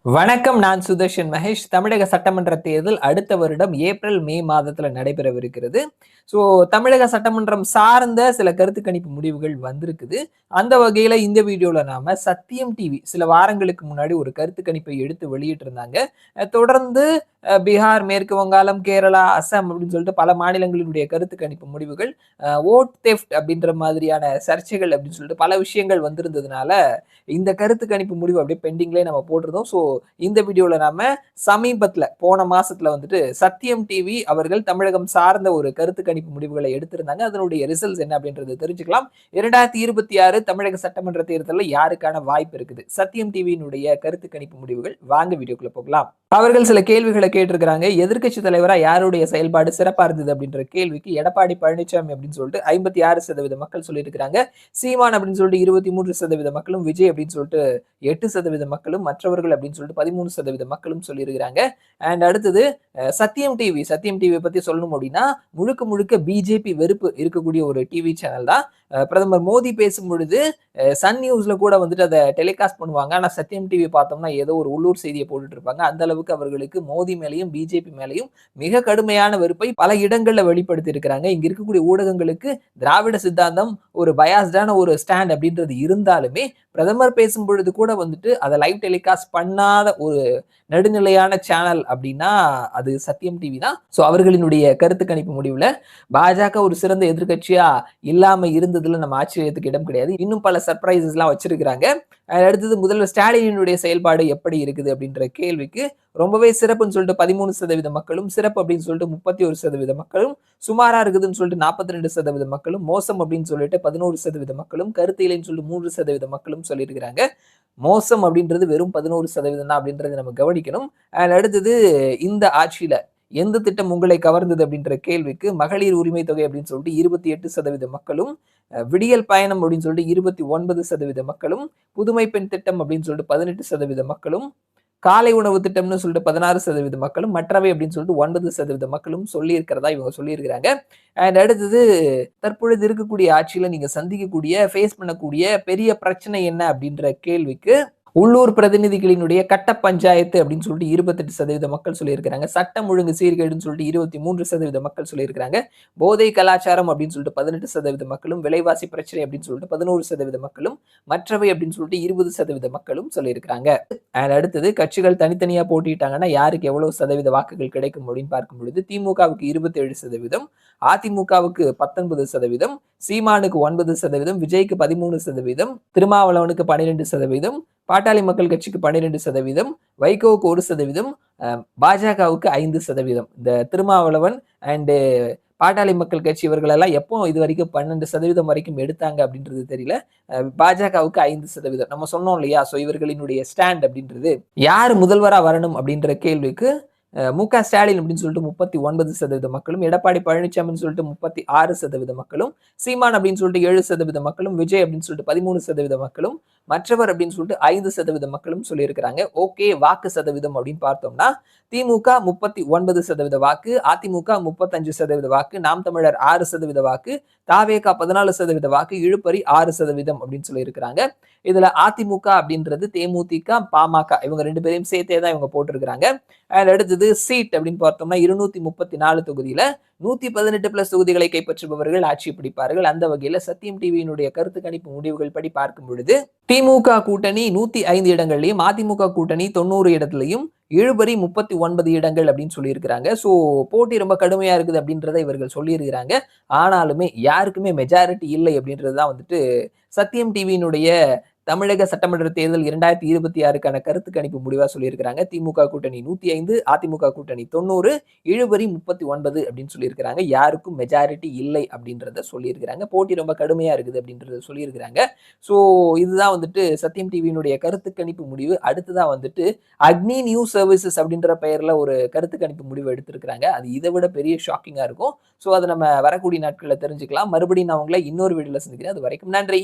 வணக்கம். நான் சுதர்ஷன் மகேஷ். தமிழக சட்டமன்ற தேர்தல் அடுத்த வருடம் ஏப்ரல், மே மாதத்துல நடைபெறவிருக்கிறது. ஸோ தமிழக சட்டமன்றம் சார்ந்த சில கருத்து கணிப்பு முடிவுகள் வந்திருக்குது. அந்த வகையில இந்த வீடியோல நாம சத்தியம் டிவி சில வாரங்களுக்கு முன்னாடி ஒரு கருத்து கணிப்பை எடுத்து வெளியிட்டிருந்தாங்க. தொடர்ந்து பீகார், மேற்கு வங்காளம், கேரளா, அசாம் அப்படின்னு சொல்லிட்டு பல மாநிலங்களினுடைய கருத்து கணிப்பு முடிவுகள் வோட் தெஃப்ட் அப்படின்ற மாதிரியான சர்ச்சைகள் அப்படின்னு சொல்லிட்டு பல விஷயங்கள் வந்திருந்ததுனால இந்த கருத்து கணிப்பு முடிவு அப்படியே பெண்டிங்லேயே நம்ம போட்டிருந்தோம். ஸோ இந்த வீடியோல நாம சமீபத்துல போன மாசத்துல வந்துட்டு சத்தியம் டிவி அவர்கள் தமிழகம் சார்ந்த ஒரு கருத்து கணிப்பு முடிவுகளை எடுத்திருந்தாங்க. அதனுடைய ரிசல்ட்ஸ் என்ன அப்படின்றது தெரிஞ்சுக்கலாம். 2026 தமிழக சட்டமன்ற தேர்தலில் யாருக்கான வாய்ப்பு இருக்குது? சத்தியம் டிவியினுடைய கருத்து கணிப்பு முடிவுகள். வாங்க வீடியோக்குள்ள போகலாம். அவர்கள் சில கேள்விகளை கேட்டிருக்கிறாங்க. எதிர்க்கட்சி தலைவரா யாருடைய செயல்பாடு சிறப்பா இருந்தது அப்படின்ற கேள்விக்கு எடப்பாடி பழனிசாமி அப்படின்னு சொல்லிட்டு 56% மக்கள் சொல்லியிருக்கிறாங்க. சீமான் அப்படின்னு சொல்லிட்டு 23% மக்களும், விஜய் அப்படின்னு சொல்லிட்டு 8% மக்களும், மற்றவர்கள் அப்படின்னு சொல்லிட்டு 13% மக்களும் சொல்லியிருக்கிறாங்க. அண்ட் அடுத்தது சத்தியம் டிவி பத்தி சொல்லணும் அப்படின்னா முழுக்க முழுக்க பிஜேபி வெறுப்பு இருக்கக்கூடிய ஒரு டிவி சேனல் தான். பிரதமர் மோடி பேசும் பொழுது சன் நியூஸ்ல கூட வந்துட்டு அதை டெலிகாஸ்ட் பண்ணுவாங்க. ஆனா சத்தியம் டிவி பார்த்தோம்னா ஏதோ ஒரு உள்ளூர் செய்தியை போட்டுட்டு இருப்பாங்க. அந்த அளவுக்கு அவர்களுக்கு மோடி மேலையும் பிஜேபி மேலையும் மிக கடுமையான வெறுப்பை பல இடங்கள்ல வெளிப்படுத்தி இருக்கிறாங்க. இங்க இருக்கக்கூடிய ஊடகங்களுக்கு திராவிட சித்தாந்தம் ஒரு பயாஸ்டான ஒரு ஸ்டாண்ட் அப்படின்றது இருந்தாலுமே பிரதமர் பேசும் பொழுது கூட வந்துட்டு அதை லைவ் டெலிகாஸ்ட் பண்ணாத ஒரு நடுநிலையான சேனல் அப்படின்னா அது சத்தியம் டிவி தான். ஸோ அவர்களினுடைய கருத்து கணிப்பு முடிவுல பாஜக ஒரு சிறந்த எதிர்கட்சியா இல்லாம இருந்ததுல நம்ம ஆச்சரியத்துக்கு இடம் கிடையாது. இன்னும் பல சர்ப்ரைசஸ் எல்லாம் வச்சிருக்கிறாங்க. அடுத்தது முதல்வர் ஸ்டாலினுடைய செயல்பாடு எப்படி இருக்குது அப்படின்ற கேள்விக்கு ரொம்பவே சிறப்புன்னு சொல்லிட்டு 13% மக்களும், சிறப்பு அப்படின்னு சொல்லிட்டு 31% மக்களும், சுமாரா இருக்குதுன்னு சொல்லிட்டு 42% மக்களும், மோசம் அப்படின்னு சொல்லிட்டு 11% மக்களும், கருத்து இல்லைன்னு சொல்லிட்டு 3% மக்களும் சொல்லியிருக்கிறாங்க. மோசம் அப்படின்றது வெறும் 11% தான் அப்படின்றத நம்ம கவனிக்கணும். அடுத்தது இந்த ஆட்சியில எந்த திட்டம் உங்களை கவர்ந்தது அப்படின்ற கேள்விக்கு மகளிர் உரிமை தொகை அப்படின்னு சொல்லிட்டு 28% மக்களும், விடியல் பயணம் அப்படின்னு சொல்லிட்டு 29% மக்களும், புதுமை பெண் திட்டம் அப்படின்னு சொல்லிட்டு 18% மக்களும், காலை உணவு திட்டம்னு சொல்லிட்டு 16% மக்களும், மற்றவை அப்படின்னு சொல்லிட்டு 9% மக்களும் சொல்லி இருக்கிறதா இவங்க சொல்லியிருக்கிறாங்க. அண்ட் அடுத்தது தற்பொழுது இருக்கக்கூடிய ஆட்சியில நீங்க சந்திக்கக்கூடிய ஃபேஸ் பண்ணக்கூடிய பெரிய பிரச்சனை என்ன அப்படின்ற கேள்விக்கு உள்ளூர் பிரதிநிதிகளினுடைய கட்ட பஞ்சாயத்து அப்படின்னு சொல்லிட்டு 28% மக்கள் சொல்லியிருக்கிறாங்க. சட்டம் ஒழுங்கு சீர்கேடுன்னு சொல்லிட்டு 23% மக்கள் சொல்லியிருக்கிறாங்க. போதை கலாச்சாரம் அப்படின்னு சொல்லிட்டு 18% மக்களும், விலைவாசி பிரச்சனை அப்படின்னு சொல்லிட்டு 11% மக்களும், மற்றவை அப்படின்னு சொல்லிட்டு 20% மக்களும் சொல்லியிருக்கிறாங்க. அண்ட் அடுத்தது கட்சிகள் தனித்தனியா போட்டிட்டாங்கன்னா யாருக்கு எவ்வளவு சதவீத வாக்குகள் கிடைக்கும் அப்படின்னு பார்க்கும் பொழுது திமுகவுக்கு 27%, அதிமுகவுக்கு 19%, சீமானுக்கு 9%, விஜய்க்கு 13%, திருமாவளவனுக்கு 12%, பாட்டாளி மக்கள் கட்சிக்கு 12%, வைகோவுக்கு 1%, பாஜகவுக்கு 5%. இந்த திருமாவளவன் அண்டு பாட்டாளி மக்கள் கட்சி இவர்கள் எல்லாம் எப்போ இது வரைக்கும் 12% வரைக்கும் எடுத்தாங்க அப்படின்றது தெரியல. பாஜகவுக்கு 5%. நம்ம சொன்னோம் இல்லையா? ஸோ இவர்களினுடைய ஸ்டாண்ட் அப்படின்றது யார் முதல்வரா வரணும் அப்படின்ற கேள்விக்கு மு.க. ஸ்டாலின் அப்படின்னு சொல்லிட்டு 39% மக்களும், எடப்பாடி பழனிசாமின்னு சொல்லிட்டு 36% மக்களும், சீமான் அப்படின்னு சொல்லிட்டு 7% மக்களும், விஜய் அப்படின்னு சொல்லிட்டு 13% மக்களும், மற்றவர் அப்படின்னு சொல்லிட்டு 5% மக்களும் சொல்லியிருக்கிறாங்க. ஓகே, வாக்கு சதவீதம் அப்படின்னு பார்த்தோம்னா திமுக 39% வாக்கு, அதிமுக 35% வாக்கு, நாம் தமிழர் 6% வாக்கு, தாவேகா 14% வாக்கு, இழுப்பறி 6% அப்படின்னு சொல்லியிருக்கிறாங்க. இதுல அதிமுக அப்படின்றது தேமுதிக, பாமக இவங்க 2 பேரையும் சேர்த்தே தான் இவங்க போட்டிருக்கிறாங்க. அடுத்தது சீட் அப்படின்னு பார்த்தோம்னா 234 தொகுதியில 118+ தொகுதிகளை கைப்பற்றுபவர்கள் ஆட்சி பிடிப்பார்கள். அந்த வகையில சத்தியம் டிவியினுடைய கருத்து கணிப்பு முடிவுகள் படி பார்க்கும் பொழுது திமுக கூட்டணி 105 இடங்கள்லையும், அதிமுக கூட்டணி 90 இடத்துலையும், இழுபறி 39 இடங்கள் அப்படின்னு சொல்லியிருக்கிறாங்க. ஸோ போட்டி ரொம்ப கடுமையா இருக்குது அப்படின்றத இவர்கள் சொல்லியிருக்கிறாங்க. ஆனாலுமே யாருக்குமே மெஜாரிட்டி இல்லை அப்படின்றது தான் வந்துட்டு சத்தியம் டிவியினுடைய தமிழக சட்டமன்ற தேர்தல் 2026க்கான கருத்து கணிப்பு முடிவா சொல்லியிருக்கிறாங்க. திமுக கூட்டணி 105, அதிமுக கூட்டணி 90, இழுபறி 39 அப்படின்னு சொல்லியிருக்கிறாங்க. யாருக்கும் மெஜாரிட்டி இல்லை அப்படின்றத சொல்லியிருக்கிறாங்க. போட்டி ரொம்ப கடுமையா இருக்குது அப்படின்றத சொல்லியிருக்கிறாங்க. ஸோ இதுதான் வந்துட்டு சத்தியம் டிவியினுடைய கருத்து கணிப்பு முடிவு. அடுத்ததா வந்துட்டு அக்னி நியூஸ் சர்வீசஸ் அப்படின்ற பெயர்ல ஒரு கருத்து கணிப்பு முடிவு எடுத்திருக்கிறாங்க. அது இதை விட பெரிய ஷாக்கிங்கா இருக்கும். ஸோ அதை நம்ம வரக்கூடிய நாட்களில் தெரிஞ்சுக்கலாம். மறுபடியும் நான் உங்களை இன்னொரு வீடியோல சந்திக்கிறேன். அது வரைக்கும் நன்றி.